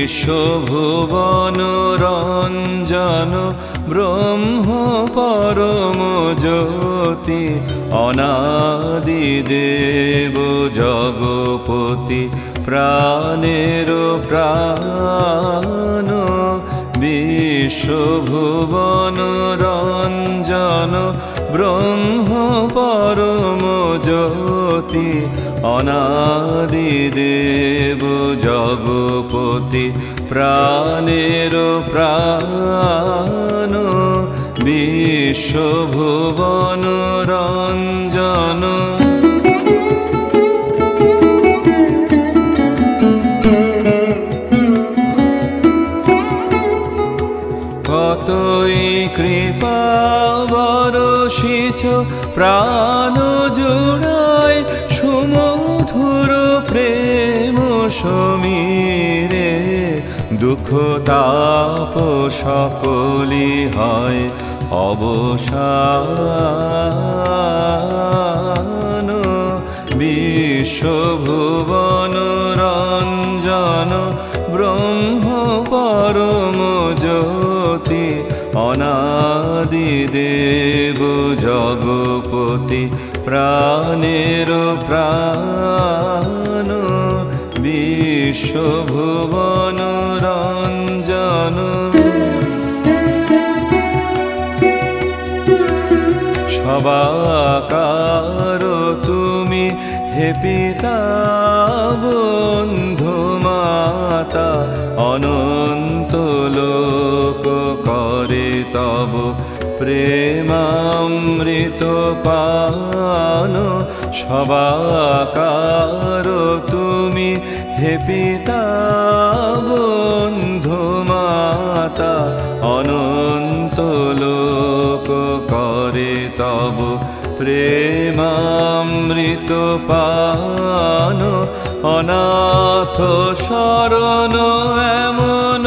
বিশ্বভুবন রঞ্জন ব্রহ্ম পরম জ্যোতি অনাদি দেব জগপতি প্রাণের প্রাণ বিশ্বভুবন রঞ্জন ব্রহ্ম পরম জ্যোতি অনাদি দেব জগপতি প্রাণের প্রাণ বিশ্বভুবন রঞ্জন কতই কৃপা বরষিছ প্রাণ জুড়ায় সুমধুর প্রেম সমীরে দুঃখ তাপ সকলি হয় অবসান বিশ্বভুবন রঞ্জন ব্রহ্ম পরম জ্যোতি অনাদি দেব জগপতি প্রাণের প্রাণ বিশ্বভুবন রঞ্জন সবাকার তুমি হে পিতা বন্ধু মাতা অনন্ত লোক করে তব প্রেমামৃত পান সবাকার তুমি হে পিতা বন্ধু মাতা অনন্ত লোক করে তব প্রেমামৃত পান অনাথ শরণ এমন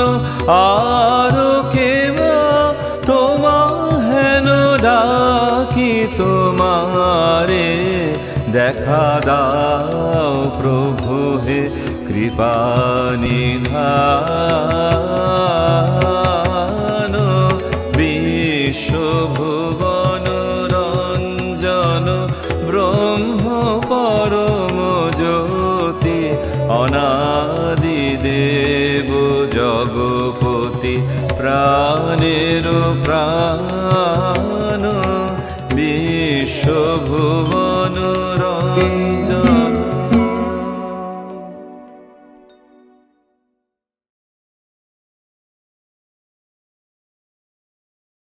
আর কেবা তোমা হেন ডাকি তোমারে দেখা দাও প্রভু হে কৃপা নিধান বিশ্বভুবন রঞ্জন ব্রহ্ম পরম জ্যোতি অনাদি দেব জগপতি প্রাণের প্রাণ বিশ্বভুবন রঞ্জন